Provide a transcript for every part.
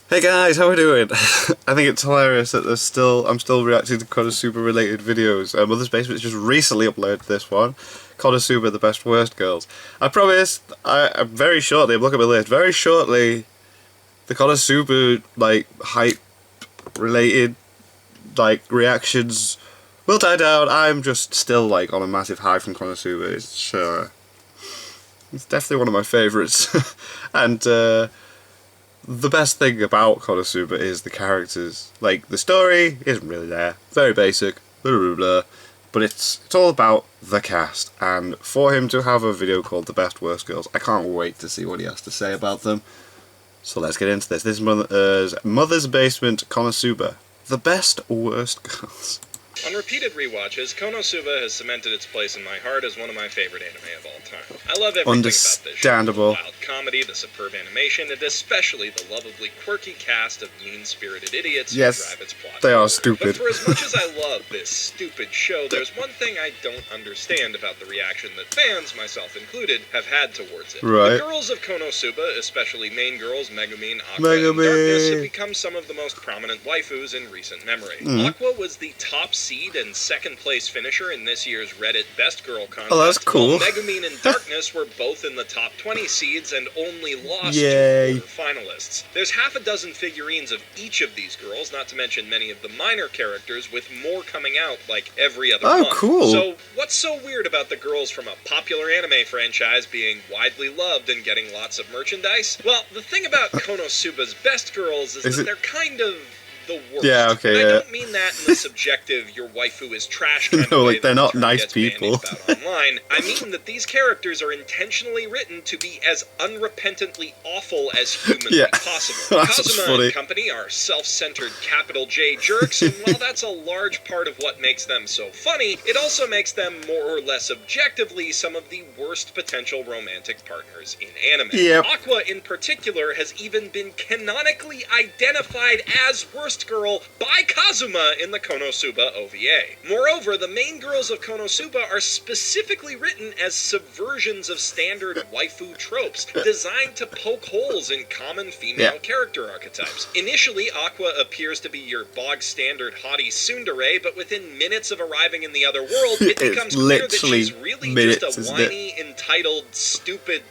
Hey guys, how are we doing? I think it's hilarious that I'm still reacting to Konosuba related videos. Mother's Basement just recently uploaded this one, Konosuba, the best worst girls. I promise, very shortly, I'm looking at my list, very shortly, the Konosuba, hype related, reactions will die down. I'm just still, on a massive high from Konosuba. It's definitely one of my favourites. And, the best thing about Konosuba is the characters. The story isn't really there. Very basic. Blah, blah, blah, but it's all about the cast. And for him to have a video called The Best Worst Girls, I can't wait to see what he has to say about them. So let's get into this. This is Mother's Basement Konosuba. The Best Worst Girls. On repeated rewatches, Konosuba has cemented its place in my heart as one of my favorite anime of all time. I love everything about this show. Understandable. The wild comedy, the superb animation, and especially the lovably quirky cast of mean-spirited idiots who drive its plot they forward. are stupid. But for as much as I love this stupid show, there's one thing I don't understand about the reaction that fans, myself included, have had towards it. Right. The girls of Konosuba, especially main girls Megumin, Aqua, and Darkness, have become some of the most prominent waifus in recent memory. Aqua was the top seed and second place finisher in this year's Reddit Best Girl contest. Oh, that's cool. While Megumin and Darkness were both in the top 20 seeds and only lost Yay. to finalists. There's half a dozen figurines of each of these girls, not to mention many of the minor characters, with more coming out every other month. Oh, cool. So, what's so weird about the girls from a popular anime franchise being widely loved and getting lots of merchandise? Well, the thing about Konosuba's Best Girls is that they're kind of the worst. Yeah, okay, I don't mean that in the subjective, your waifu is trash kind of way they're not that nice gets people. bandied about online. I mean that these characters are intentionally written to be as unrepentantly awful as humanly possible. Kazuma and company are self-centered capital J jerks, and while that's a large part of what makes them so funny, it also makes them more or less objectively some of the worst potential romantic partners in anime. Yep. Aqua in particular has even been canonically identified as worst girl by Kazuma in the Konosuba OVA. Moreover, the main girls of Konosuba are specifically written as subversions of standard waifu tropes, designed to poke holes in common female character archetypes. Initially, Aqua appears to be your bog-standard haughty tsundere, but within minutes of arriving in the other world, it becomes clear that she's really just a whiny, entitled, stupid,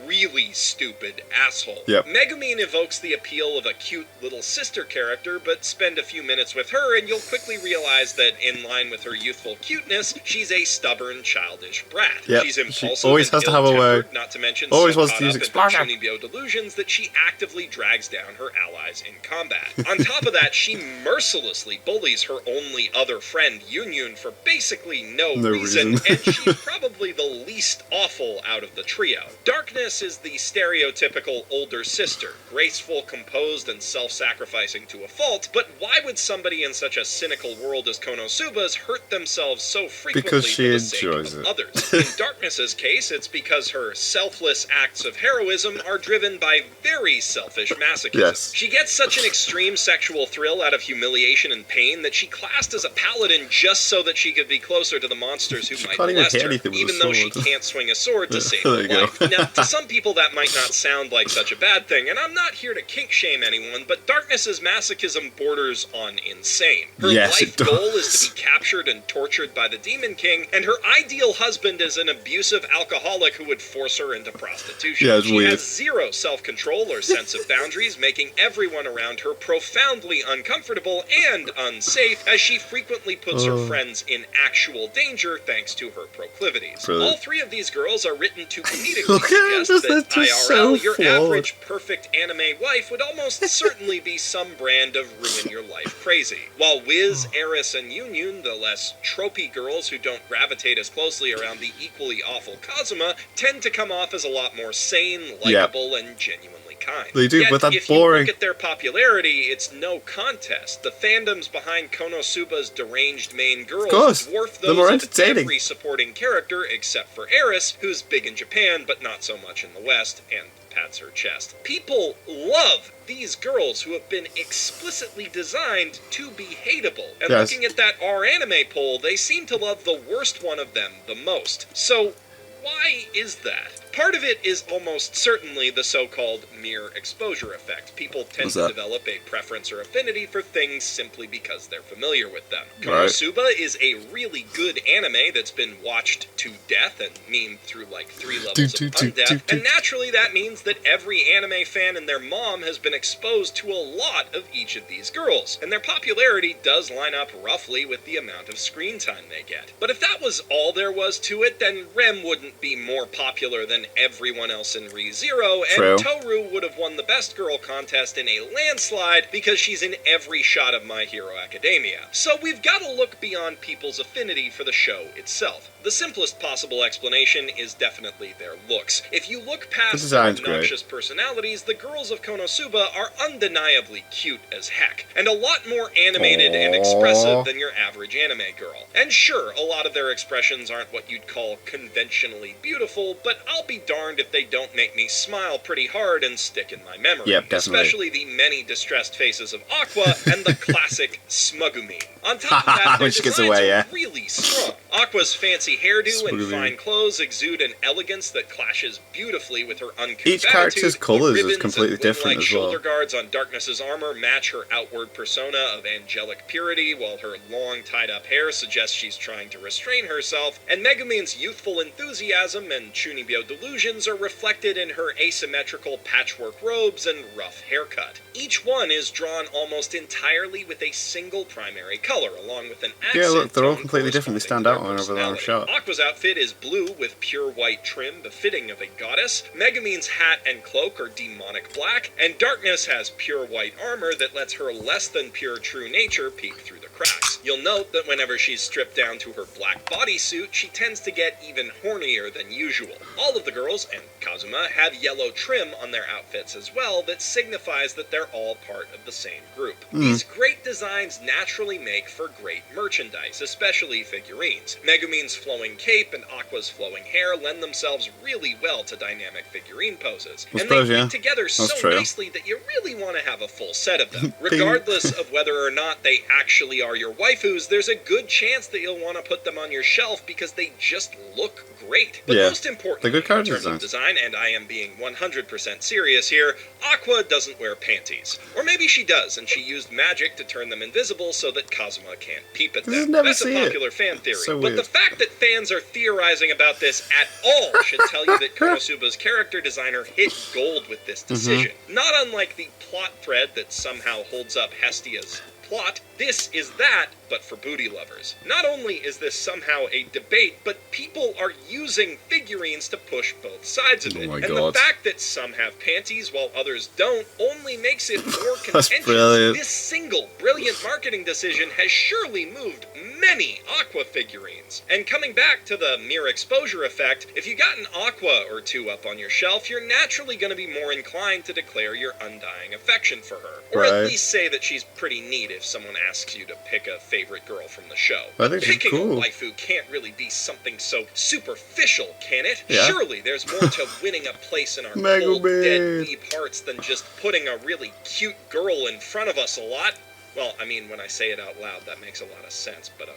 really stupid asshole. Megumin evokes the appeal of a cute little sister character, but spend a few minutes with her and you'll quickly realize that in line with her youthful cuteness, she's a stubborn, childish brat. She's impulsive, she always has to have a way. Not to mention always wants to use explosion delusions that she actively drags down her allies in combat. On top of that, she mercilessly bullies her only other friend, Yunyun, for basically no reason, and she's probably the least awful out of the trio. Darkness is the stereotypical older sister, graceful, composed, and self-sacrificing to a fault, but why would somebody in such a cynical world as Konosuba's hurt themselves so frequently because she for the sake enjoys of it. others? In Darkness's case, it's because her selfless acts of heroism are driven by very selfish masochism. She gets such an extreme sexual thrill out of humiliation and pain that she classed as a paladin just so that she could be closer to the monsters who might molest her, even though she can't swing a sword to save her life. Now, to some people that might not sound like such a bad thing, and I'm not here to kink shame anyone, but Darkness's masochism borders on insane. Her life goal is to be captured and tortured by the Demon King, and her ideal husband is an abusive alcoholic who would force her into prostitution. She has zero self-control or sense of boundaries, making everyone around her profoundly uncomfortable and unsafe, as she frequently puts her friends in actual danger thanks to her proclivities. All three of these girls are written to comedically suggest that IRL, your average perfect anime wife would almost certainly be some brand of ruin your life crazy. While Wiz, Eris, and Yunyun, the less tropey girls who don't gravitate as closely around the equally awful Kazuma, tend to come off as a lot more sane, likable, and genuinely kind. They do, but that's boring. If you look at their popularity, it's no contest. The fandoms behind Konosuba's deranged main girls dwarf those of every supporting character except for Eris, who's big in Japan, but not so much in the West, and pats her chest. People love these girls who have been explicitly designed to be hateable. And looking at that R anime poll, they seem to love the worst one of them the most. So, why is that? Part of it is almost certainly the so-called mere exposure effect. People tend What's to that? develop a preference or affinity for things simply because they're familiar with them. Right. Konosuba is a really good anime that's been watched to death and memed through like 3 levels of undeath, and naturally that means that every anime fan and their mom has been exposed to a lot of each of these girls, and their popularity does line up roughly with the amount of screen time they get. But if that was all there was to it, then Rem wouldn't be more popular than everyone else in ReZero, and True. Toru would have won the Best Girl contest in a landslide because she's in every shot of My Hero Academia. So we've got to look beyond people's affinity for the show itself. The simplest possible explanation is definitely their looks. If you look past their obnoxious personalities, the girls of Konosuba are undeniably cute as heck, and a lot more animated and expressive than your average anime girl. And sure, a lot of their expressions aren't what you'd call conventionally beautiful, but I'll be darned if they don't make me smile pretty hard and stick in my memory. Yep, definitely. Especially the many distressed faces of Aqua and the classic Smugumi. On top of that, their When she gets designs away, yeah. are really strong. Aqua's fancy hairdo and Smugumi. fine clothes exude an elegance that clashes beautifully with her uncouth Each character's attitude. colours The is ribbons completely and different wing-like as well. shoulder guards on Darkness's armor match her outward persona of angelic purity, while her long tied-up hair suggests she's trying to restrain herself, and Megumin's youthful enthusiasm and Chunibyo delusions are reflected in her asymmetrical patchwork robes and rough haircut. Each one is drawn almost entirely with a single primary color, along with an accent Yeah, look, they're all tone completely different. They stand corresponding out to their whenever they're on personality. shot. Aqua's outfit is blue with pure white trim befitting of a goddess. Megumin's hat and cloak are demonic black, and Darkness has pure white armor that lets her less than pure true nature peek through the cracks. You'll note that whenever she's stripped down to her black bodysuit, she tends to get even hornier than usual. All of the girls, and Kazuma, have yellow trim on their outfits as well that signifies that they're all part of the same group. These great designs naturally make for great merchandise, especially figurines. Megumin's flowing cape and Aqua's flowing hair lend themselves really well to dynamic figurine poses, I and suppose, they yeah. fit together so That's true. nicely that you really want to have a full set of them. Regardless of whether or not they actually are your waifus, there's a good chance that you'll want to put them on your shelf because they just look great. But Yeah, most importantly, they're good character in terms of designs. design, and I am being 100% serious here, Aqua doesn't wear panties. Or maybe she does, and she used magic to turn them invisible so that Kazuma can't peep at them. never That's a see it. popular fan theory. So but weird. the fact that fans are theorizing about this at all should tell you that Konosuba's character designer hit gold with this decision. Not unlike the plot thread that somehow holds up Hestia's plot, this is that, but for booty lovers. Not only is this somehow a debate, but people are using figurines to push both sides of it. Oh my and God. the fact that some have panties while others don't only makes it more That's contentious. brilliant. This single brilliant marketing decision has surely moved many Aqua figurines. And coming back to the mere exposure effect, if you got an Aqua or two up on your shelf, you're naturally going to be more inclined to declare your undying affection for her. Or Right. at least say that she's pretty neat if someone asks you to pick a favorite girl from the show. I think she's Picking cool. a waifu can't really be something so superficial, can it? Yeah. Surely there's more to winning a place in our Mega cold, dead, Man. deep hearts than just putting a really cute girl in front of us a lot. Well, I mean, when I say it out loud, that makes a lot of sense, but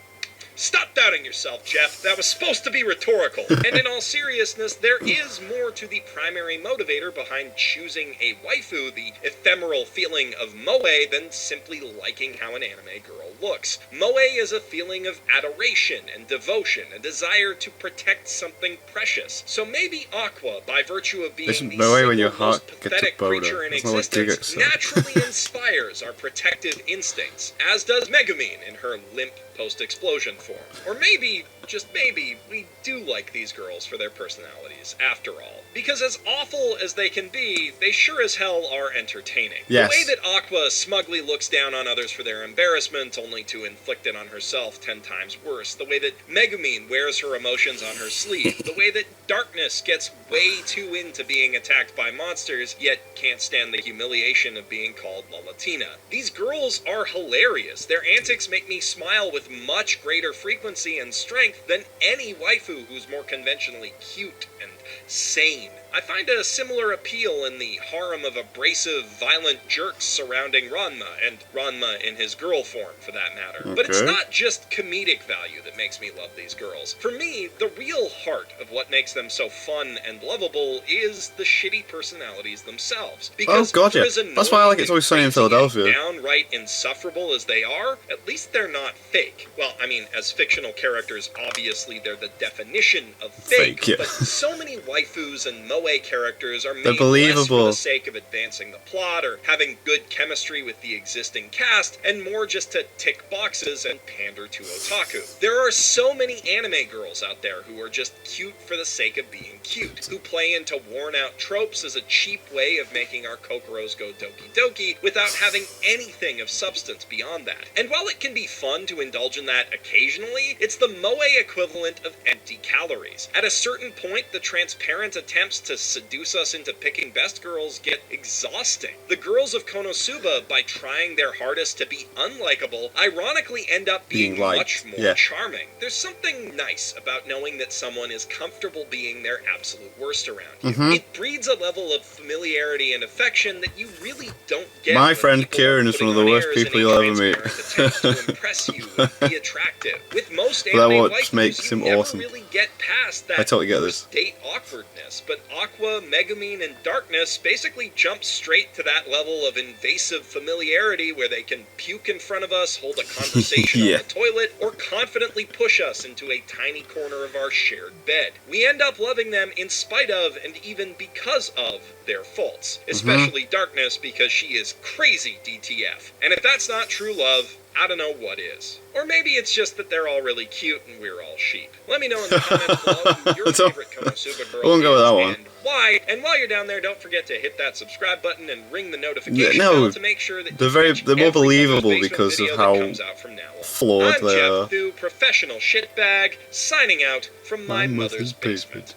stop doubting yourself, Jeff. That was supposed to be rhetorical. And in all seriousness, there is more to the primary motivator behind choosing a waifu, the ephemeral feeling of moe, than simply liking how an anime girl looks. Moe is a feeling of adoration and devotion, a desire to protect something precious. So maybe Aqua, by virtue of being Listen, the moe when single your most heart gets a pathetic boner. creature in It's not like Giga, existence, so. naturally inspires our protective instincts, as does Megumin in her limp post-explosion form. Or maybe, just maybe, we do like these girls for their personalities, after all. Because as awful as they can be, they sure as hell are entertaining. Yes. The way that Aqua smugly looks down on others for their embarrassment, only to inflict it on herself 10 times worse. The way that Megumin wears her emotions on her sleeve. The way that Darkness gets way too into being attacked by monsters, yet can't stand the humiliation of being called La Latina. These girls are hilarious. Their antics make me smile with much greater frequency and strength than any waifu who's more conventionally cute and sane. I find a similar appeal in the harem of abrasive, violent jerks surrounding Ranma, and Ranma in his girl form, for that matter. But it's Okay. not just comedic value that makes me love these girls. For me, the real heart of what makes them so fun and lovable is the shitty personalities themselves. Because God, for yeah. as That's why I like annoying It's Always Sunny in and Philadelphia. downright insufferable as they are, at least they're not fake. Well, I mean, as fictional characters, obviously they're the definition of fake, Yeah. but so many waifus and moe characters are made They're less for believable. the sake of advancing the plot or having good chemistry with the existing cast, and more just to tick boxes and pander to otaku. There are so many anime girls out there who are just cute for the sake of being cute, who play into worn-out tropes as a cheap way of making our Kokoros go doki doki without having anything of substance beyond that. And while it can be fun to indulge in that occasionally, it's the moe equivalent of empty calories. At a certain point, the transparent attempts to seduce us into picking best girls get exhausting. The girls of Konosuba, by trying their hardest to be unlikable, ironically end up being much more charming. There's something nice about knowing that someone is comfortable being their absolute worst around you. It breeds a level of familiarity and affection that you really don't get. My when friend people Kieran are is one of putting the on worst airs in people a you'll ever meet. transparent attempt to impress you and be attractive. With most But that anime what waifus, makes you him never awesome. really get past that I totally get this. first date awkwardness, but Aqua, Megumin, and Darkness basically jump straight to that level of invasive familiarity where they can puke in front of us, hold a conversation Yeah. on the toilet, or confidently push us into a tiny corner of our shared bed. We end up loving them in spite of and even because of their faults, especially Darkness because she is crazy DTF. And if that's not true love, I don't know what is. Or maybe it's just that they're all really cute and we're all sheep. Let me know in the comments below who your favorite Konosuba girl I won't go with is that one. and why. And while you're down there, don't forget to hit that subscribe button and ring the notification No, bell to make sure that they're you catch more every believable Kono's Basement because of video how that comes out from now on. flawed I'm they Jeff are. Thu, professional shitbag, signing out from my mother's basement.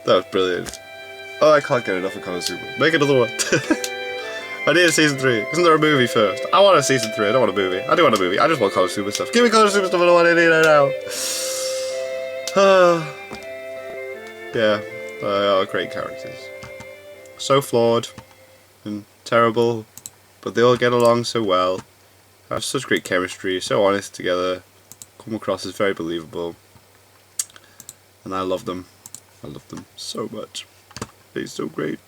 That was brilliant. Oh, I can't get enough of Konosuba. Make another one. I need a season 3. Isn't there a movie first? I want a season 3. I don't want a movie. I do want a movie. I just want Konosuba stuff. Give me Konosuba stuff. I don't want any now. Yeah, they are great characters. So flawed and terrible, but they all get along so well. Have such great chemistry. So honest together. Come across as very believable. And I love them. I love them so much. They're so great.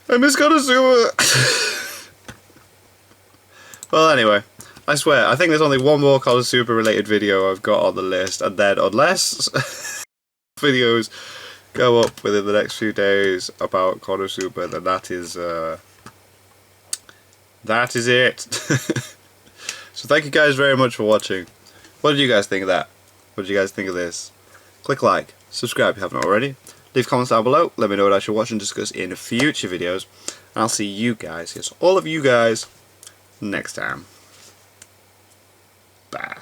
I miss Konosuba! Well, anyway, I swear, I think there's only one more Konosuba related video I've got on the list, and then unless videos go up within the next few days about Konosuba, then that is it. So thank you guys very much for watching. What did you guys think of that? What did you guys think of this? Click like, subscribe if you haven't already. Leave comments down below, let me know what I should watch and discuss in future videos. And I'll see you guys, yes, all of you guys, next time. Bye.